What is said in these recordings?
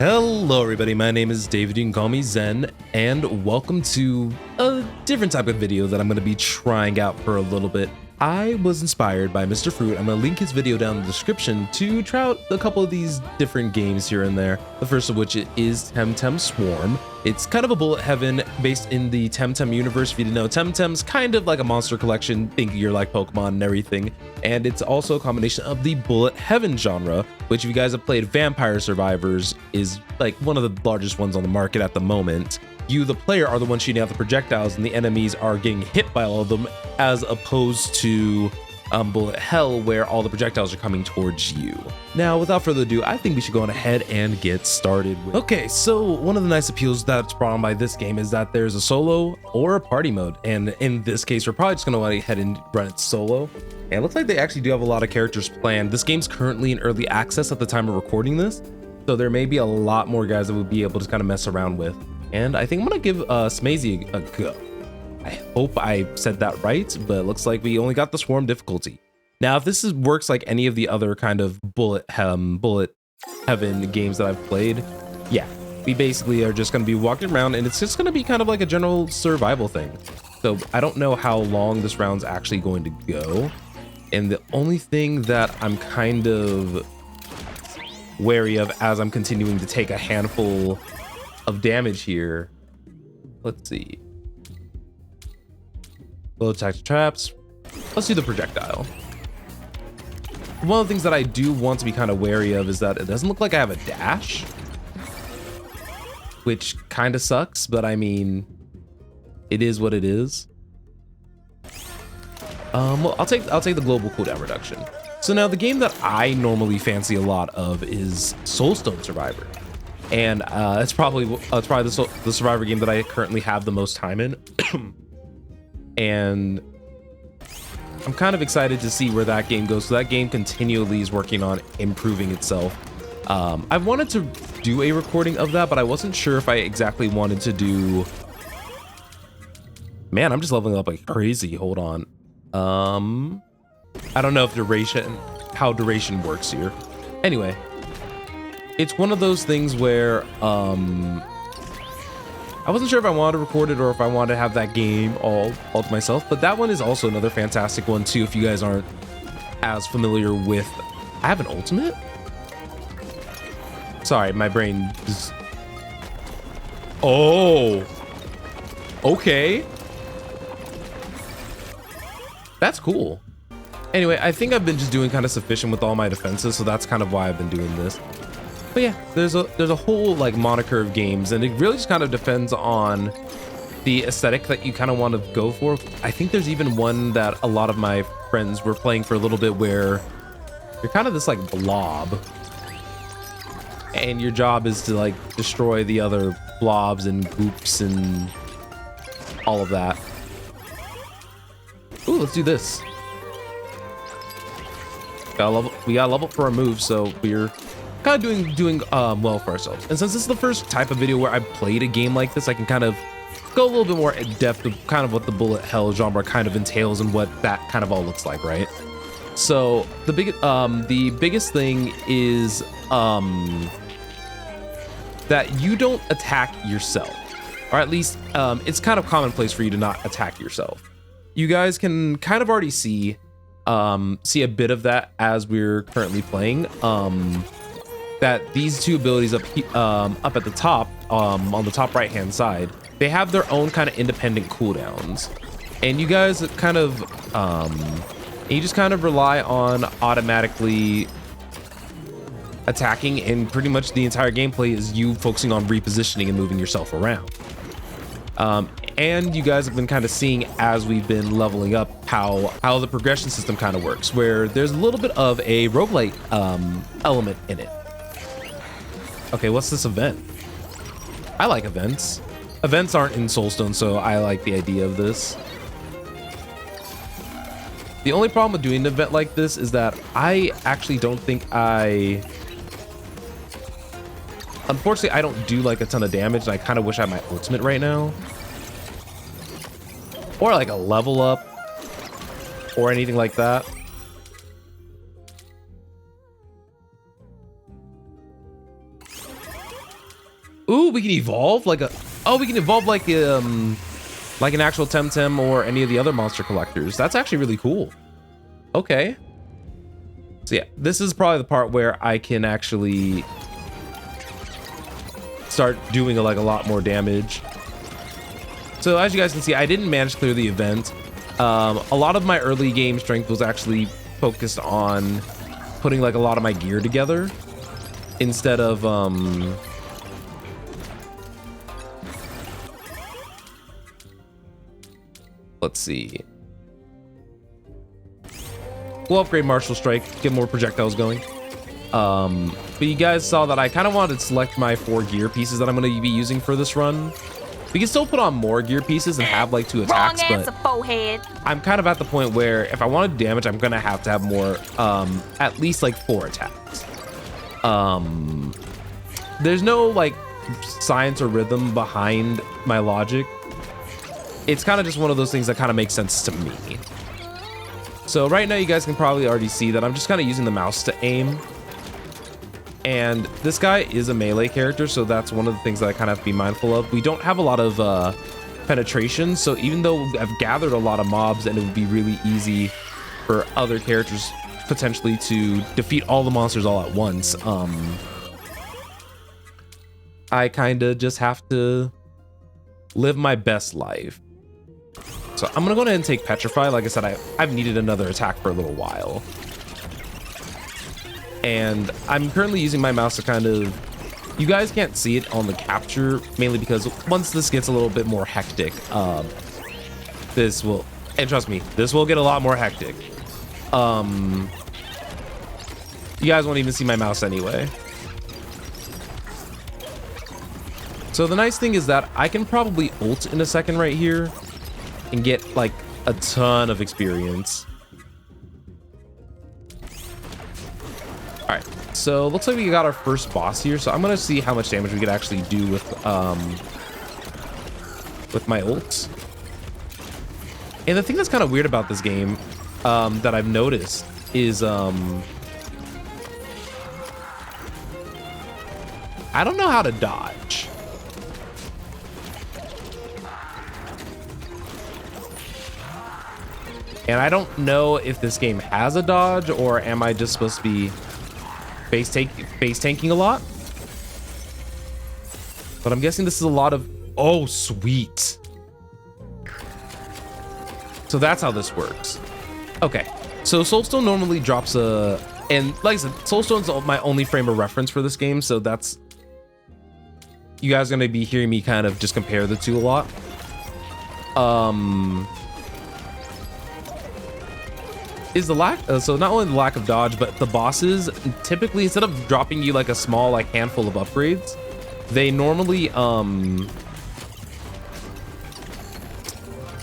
Hello everybody, my name is David, you can call me Zen, and welcome to a different type of video that I'm going to be trying out for a little bit. I was inspired by Mr. Fruit. I'm going to link his video down in the description to try out a couple of these different games here and there. The first of which is Temtemswarm. It's kind of a bullet heaven based in the Temtem universe. If you didn't know, Temtem's kind of like a monster collection, think you're like Pokemon and everything. And it's also a combination of the bullet heaven genre, which if you guys have played Vampire Survivors is like one of the largest ones on the market at the moment. You, the player, are the one shooting out the projectiles and the enemies are getting hit by all of them, as opposed to bullet hell where all the projectiles are coming towards you. Now, without further ado, I think we should go on ahead and get started. Okay, so one of the nice appeals that's brought on by this game is that there's a solo or a party mode. And in this case, we're probably just gonna go ahead and run it solo. And it looks like they actually do have a lot of characters planned. This game's currently in early access at the time of recording this, so there may be a lot more guys that we'll be able to kind of mess around with. And I think I'm gonna give Smazy a go. I hope I said that right, but it looks like we only got the swarm difficulty. Now, if this works like any of the other kind of bullet heaven games that I've played, yeah, we basically are just gonna be walking around and it's just gonna be kind of like a general survival thing. So I don't know how long this round's actually going to go. And the only thing that I'm kind of wary of as I'm continuing to take a handful of damage here, let's see. Low attack to traps. Let's do the projectile. One of the things that I do want to be kind of wary of is that it doesn't look like I have a dash, which kind of sucks, but I mean, it is what it is. Well, I'll take the global cooldown reduction. So now the game that I normally fancy a lot of is Soulstone Survivor. And it's probably the Survivor game that I currently have the most time in. And I'm kind of excited to see where that game goes. So that game continually is working on improving itself. I wanted to do a recording of that, but I wasn't sure if I exactly wanted to do... Man, I'm just leveling up like crazy. Hold on. I don't know if how duration works here. Anyway, it's one of those things where I wasn't sure if I wanted to record it or if I wanted to have that game all to myself, but that one is also another fantastic one too. If you guys aren't as familiar with, I have an ultimate. Sorry, my brain just... Oh, okay. That's cool. Anyway, I think I've been just doing kind of sufficient with all my defenses, so that's kind of why I've been doing this. But yeah, there's a whole like moniker of games, and it really just kind of depends on the aesthetic that you kind of want to go for. I think there's even one that a lot of my friends were playing for a little bit where you're kind of this like blob, and your job is to like destroy the other blobs and goops and all of that. Ooh, let's do this. We got level for our move, so we're kind of doing well for ourselves. And since this is the first type of video where I played a game like this, I can kind of go a little bit more in depth of kind of what the bullet hell genre kind of entails and what that kind of all looks like, right? So the biggest thing is that you don't attack yourself, or at least it's kind of commonplace for you to not attack yourself. You guys can kind of already see a bit of that as we're currently playing. That these two abilities up at the top, on the top right hand side, they have their own kind of independent cooldowns, and you guys kind of you just kind of rely on automatically attacking, and pretty much the entire gameplay is you focusing on repositioning and moving yourself around. And you guys have been kind of seeing as we've been leveling up how the progression system kind of works, where there's a little bit of a roguelike element in it. Okay, what's this event? I like events. Events aren't in Soulstone, so I like the idea of this. The only problem with doing an event like this is that I actually don't think unfortunately, I don't do like a ton of damage, and I kind of wish I had my ultimate right now. Or like a level up or anything like that. Ooh, we can evolve like a, oh, we can evolve like an actual Temtem or any of the other monster collectors. That's actually really cool. Okay. So yeah, this is probably the part where I can actually start doing like a lot more damage. So as you guys can see, I didn't manage to clear the event. A lot of my early game strength was actually focused on putting like a lot of my gear together instead of let's see. We'll upgrade Martial Strike, get more projectiles going. But you guys saw that I kind of wanted to select my 4 gear pieces that I'm going to be using for this run. We can still put on more gear pieces and have like 2 attacks, but I'm kind of at the point where if I want to do damage, I'm going to have more, at least like 4 attacks. There's no like science or rhythm behind my logic. It's kind of just one of those things that kind of makes sense to me. So right now you guys can probably already see that I'm just kind of using the mouse to aim. And this guy is a melee character, so that's one of the things that I kind of have to be mindful of. We don't have a lot of penetration, so even though I've gathered a lot of mobs and it would be really easy for other characters potentially to defeat all the monsters all at once, I kind of just have to live my best life. So I'm gonna go ahead and take Petrify. Like I said, I've needed another attack for a little while. And I'm currently using my mouse to kind of, you guys can't see it on the capture, mainly because once this gets a little bit more hectic, this will, and trust me, this will get a lot more hectic. You guys won't even see my mouse anyway. So the nice thing is that I can probably ult in a second right here and get like a ton of experience. All right, so looks like we got our first boss here. So I'm gonna see how much damage we could actually do with my ults. And the thing that's kind of weird about this game that I've noticed is I don't know how to dodge. And I don't know if this game has a dodge or am I just supposed to be base tanking a lot? But I'm guessing this is a lot of, oh, sweet. So that's how this works. Okay, so Soulstone normally drops a, and like I said, Soulstone's my only frame of reference for this game, so that's, you guys are gonna be hearing me kind of just compare the two a lot. Is the lack, so not only the lack of dodge, but the bosses typically, instead of dropping you like a small like handful of upgrades, they normally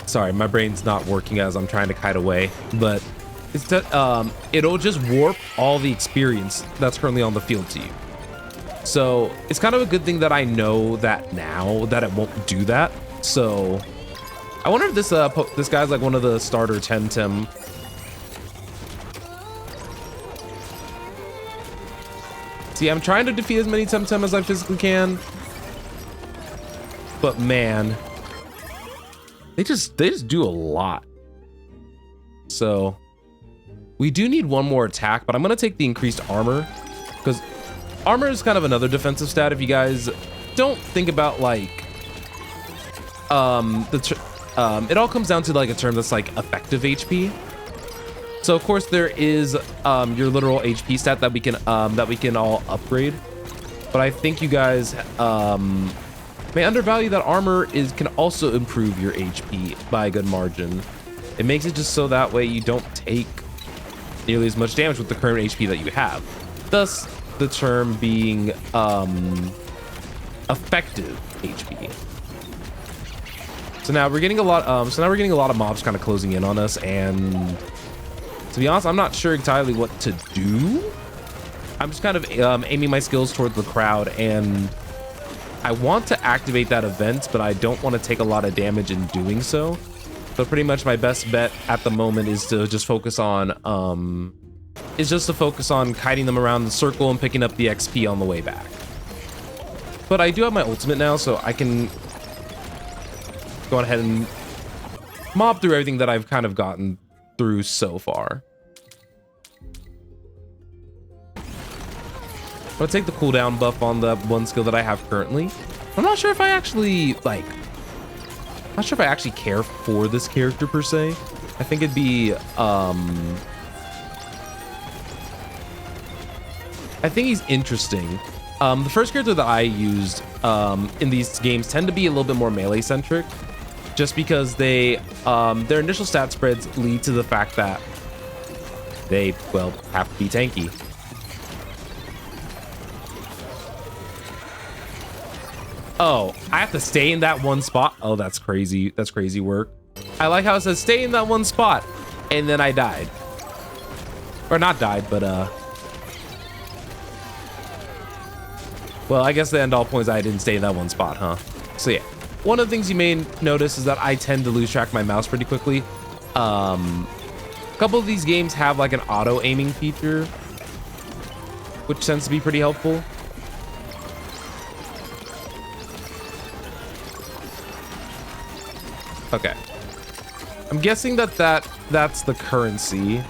sorry, my brain's not working as I'm trying to kite away, but it's it'll just warp all the experience that's currently on the field to you. So it's kind of a good thing that I know that now that it won't do that. So I wonder if this this guy's like one of the starter Temtem. See, I'm trying to defeat as many Temtem as I physically can, but man, they just do a lot. So we do need one more attack, but I'm gonna take the increased armor because armor is kind of another defensive stat. If you guys don't think about like, it all comes down to like a term that's like effective HP. So of course there is your literal HP stat that we can all upgrade, but I think you guys may undervalue that armor can also improve your HP by a good margin. It makes it just so that way you don't take nearly as much damage with the current HP that you have. Thus, the term being effective HP. So now we're getting a lot. We're getting a lot of mobs kind of closing in on us, and to be honest, I'm not sure entirely what to do. I'm just kind of aiming my skills towards the crowd, and I want to activate that event, but I don't want to take a lot of damage in doing so. So pretty much my best bet at the moment is to just focus on kiting them around the circle and picking up the XP on the way back. But I do have my ultimate now, so I can go ahead and mob through everything that I've kind of gotten through so far. I'm gonna take the cooldown buff on the one skill that I have currently. I'm not sure if I actually care for this character per se. I think it'd be I think he's interesting. The first character that I used in these games tend to be a little bit more melee centric, just because they their initial stat spreads lead to the fact that they, well, have to be tanky. Oh, I have to stay in that one spot. Oh, that's crazy. That's crazy work. I like how it says stay in that one spot, and then I died. Or not died, but well, I guess the end all points I didn't stay in that one spot, huh? So yeah, one of the things you may notice is that I tend to lose track of my mouse pretty quickly. A couple of these games have like an auto aiming feature, which tends to be pretty helpful. Okay, I'm guessing that's the currency.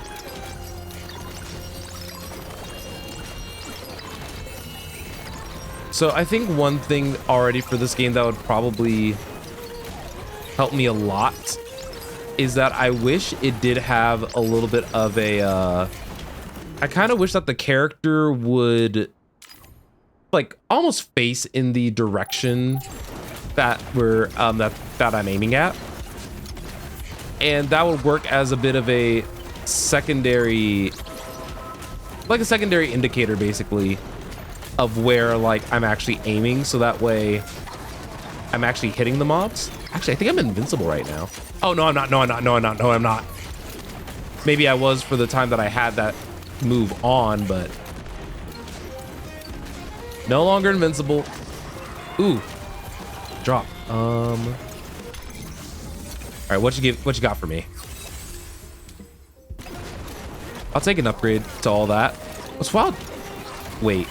So I think one thing already for this game that would probably help me a lot is that I wish it did have a little bit of a I kind of wish that the character would like almost face in the direction that we're that I'm aiming at, and that would work as a bit of a secondary, like a secondary indicator basically of where like I'm actually aiming, so that way I'm actually hitting the mobs. Actually, I think I'm invincible right now. Oh no, I'm not. No, I'm not. No, I'm not. No, I'm not. Maybe I was for the time that I had that move on, but no longer invincible. Ooh, drop. All right, what you got for me? I'll take an upgrade to all that. What's wild? Wait.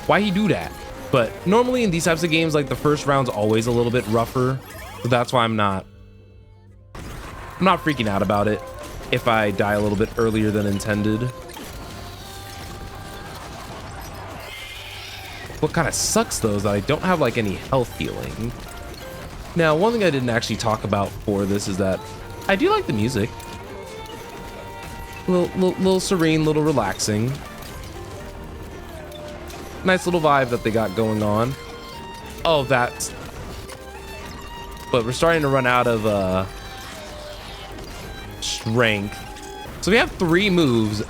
Why he do that? But normally in these types of games, like the first round's always a little bit rougher, so that's why I'm not freaking out about it if I die a little bit earlier than intended. What kind of sucks though is that I don't have like any health healing. Now, one thing I didn't actually talk about for this is that I do like the music. Little serene, little relaxing. Nice little vibe that they got going on. Oh, that's... But we're starting to run out of strength. So we have 3 moves,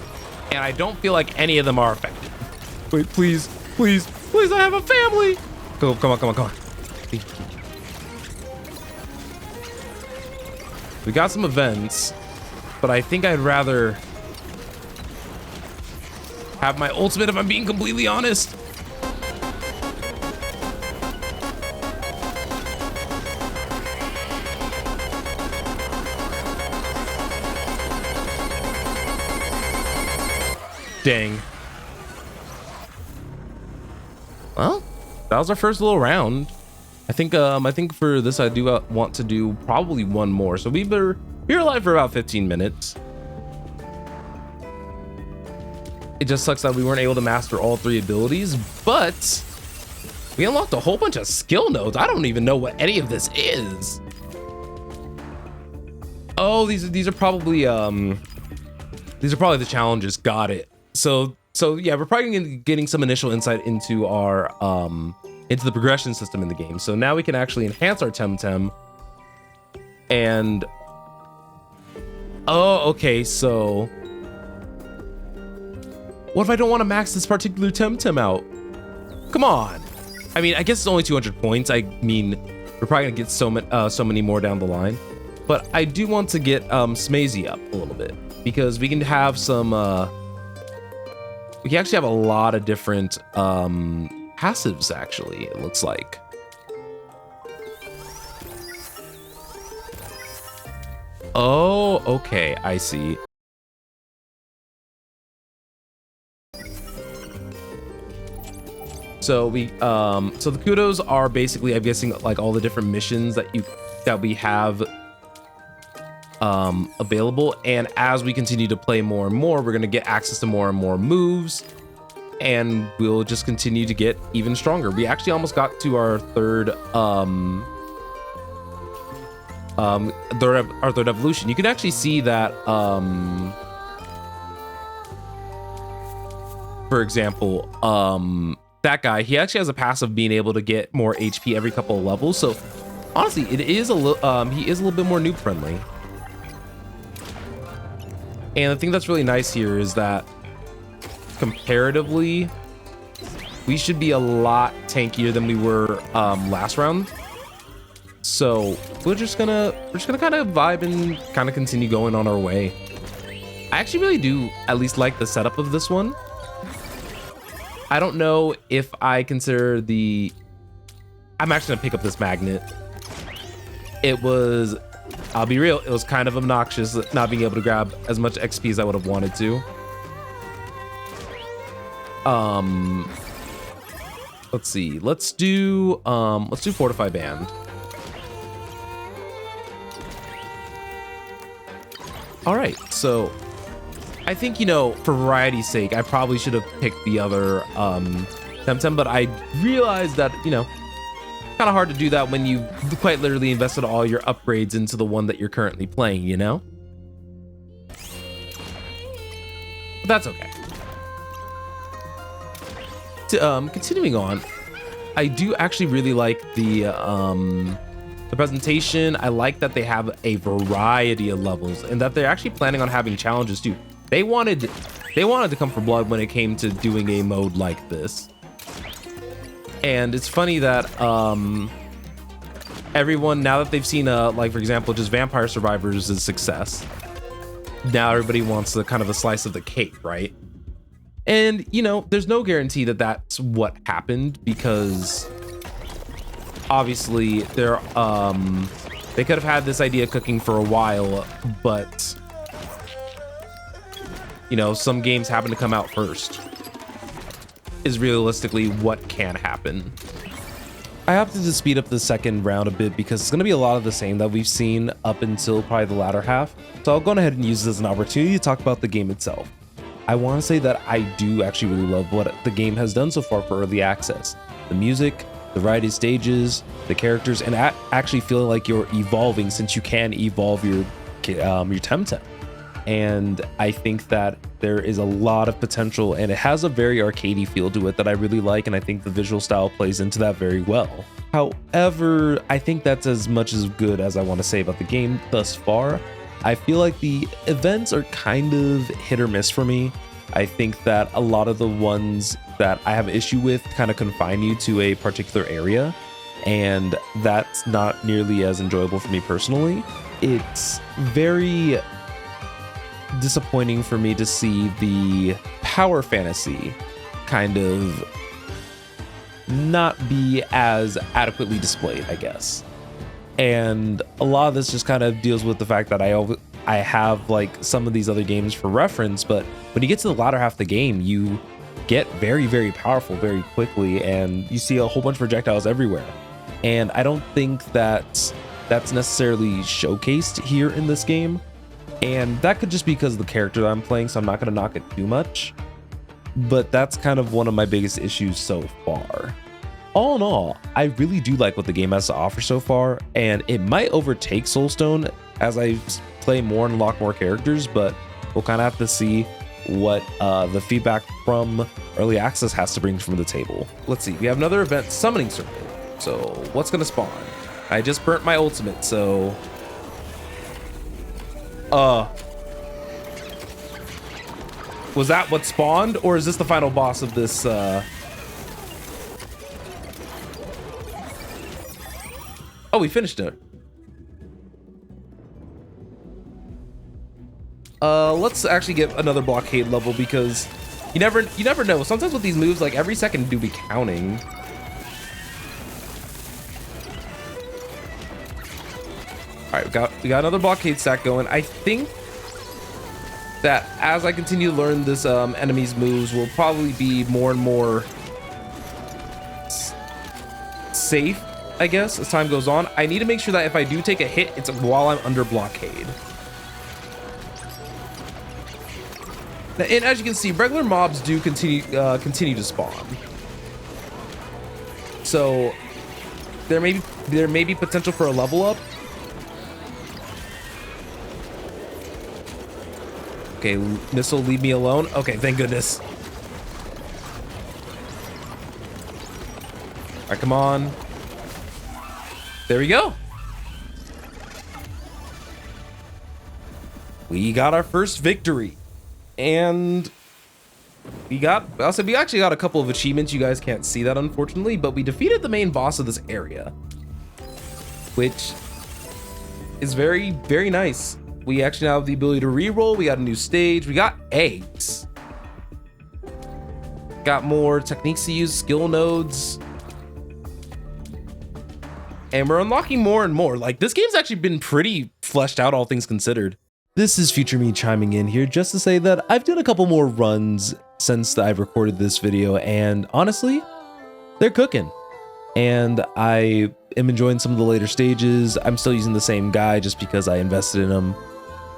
and I don't feel like any of them are effective. Wait, please, please, please, I have a family! Go, come on, come on, come on. We got some events, but I think I'd rather have my ultimate if I'm being completely honest. Dang. Well, that was our first little round. I think for this I do want to do probably one more. So we're alive for about 15 minutes. It just sucks that we weren't able to master all 3 abilities, but we unlocked a whole bunch of skill nodes. I don't even know what any of this is. Oh, these are probably the challenges. Got it. So yeah, we're probably gonna be getting some initial insight into our into the progression system in the game. So now we can actually enhance our Temtem. And oh, okay, so what if I don't want to max this particular Temtem out? Come on. I mean, I guess it's only 200 points. I mean, we're probably gonna get so many more down the line. But I do want to get Smazy up a little bit, because we can have some we can actually have a lot of different passives, actually, it looks like. Oh, okay, I see. So so the kudos are basically, I'm guessing, like all the different missions that we have available. And as we continue to play more and more, we're going to get access to more and more moves, and we'll just continue to get even stronger. We actually almost got to our third evolution. You can actually see that for example, that guy, he actually has a passive being able to get more HP every couple of levels. So honestly, it is a little he is a little bit more noob friendly. And the thing that's really nice here is that comparatively, we should be a lot tankier than we were last round. So we're just gonna kind of vibe and kind of continue going on our way. I actually really do at least like the setup of this one. I don't know if I consider I'm actually gonna pick up this magnet. I'll be real, it was kind of obnoxious not being able to grab as much XP as I would have wanted to. Let's see. Let's do Fortify Band. All right, so I think, for variety's sake, I probably should have picked the other Temtem, but I realized that, kind of hard to do that when you quite literally invested all your upgrades into the one that you're currently playing, But that's okay. Continuing on, I do actually really like the presentation. I like that they have a variety of levels and that they're actually planning on having challenges too. They wanted to come for blood when it came to doing a mode like this. And it's funny that everyone, now that they've seen like for example just Vampire Survivors' success, now everybody wants the kind of a slice of the cake, right? And there's no guarantee that that's what happened, because obviously they could have had this idea cooking for a while, but some games happen to come out first, is realistically what can happen. I opted to speed up the second round a bit because it's going to be a lot of the same that we've seen up until probably the latter half. So I'll go ahead and use this as an opportunity to talk about the game itself. I want to say that I do actually really love what the game has done so far for early access. The music, the variety of stages, the characters, and actually feeling like you're evolving, since you can evolve your Temtem. And I think that there is a lot of potential, and it has a very arcadey feel to it that I really like, and I think the visual style plays into that very well. However, I think that's as much as good as I want to say about the game thus far. I feel like the events are kind of hit or miss for me. I think that a lot of the ones that I have issue with kind of confine you to a particular area, and that's not nearly as enjoyable for me personally. It's very disappointing for me to see the power fantasy kind of not be as adequately displayed, I guess. And a lot of this just kind of deals with the fact that I have like some of these other games for reference, but when you get to the latter half of the game, you get very, very powerful very quickly, and you see a whole bunch of projectiles everywhere. And I don't think that's necessarily showcased here in this game. And that could just be because of the character that I'm playing, so I'm not going to knock it too much. But that's kind of one of my biggest issues so far. All in all, I really do like what the game has to offer so far, and it might overtake Soulstone as I play more and unlock more characters, but we'll kind of have to see what the feedback from early access has to bring from the table. Let's see, we have another event, Summoning Circle. So what's going to spawn? I just burnt my ultimate, so was that what spawned, or is this the final boss of this Oh, we finished it. Let's actually get another blockade level, because you never know. Sometimes with these moves, like every second do be counting. All right, we got another blockade stack going. I think that as I continue to learn this enemy's moves, will probably be more and more safe, I guess, as time goes on. I need to make sure that if I do take a hit, it's while I'm under blockade. And as you can see, regular mobs do continue to spawn. So there may be potential for a level up. Okay, missile, leave me alone. Okay, thank goodness. All right, come on. There we go. We got our first victory. And we actually got a couple of achievements. You guys can't see that, unfortunately, but we defeated the main boss of this area, which is very, very nice. We actually now have the ability to reroll. We got a new stage. We got eggs. Got more techniques to use, skill nodes. And we're unlocking more and more. Like, this game's actually been pretty fleshed out, all things considered. This is Future Me chiming in here just to say that I've done a couple more runs since I've recorded this video, and honestly, they're cooking. And I am enjoying some of the later stages. I'm still using the same guy just because I invested in him.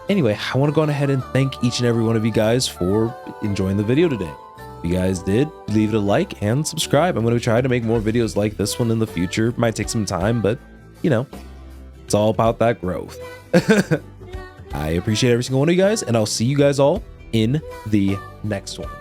Anyway, I want to go on ahead and thank each and every one of you guys for enjoying the video today. If you guys did, leave it a like and subscribe. I'm going to try to make more videos like this one in the future. Might take some time, but you know, it's all about that growth. I appreciate every single one of you guys, and I'll see you guys all in the next one.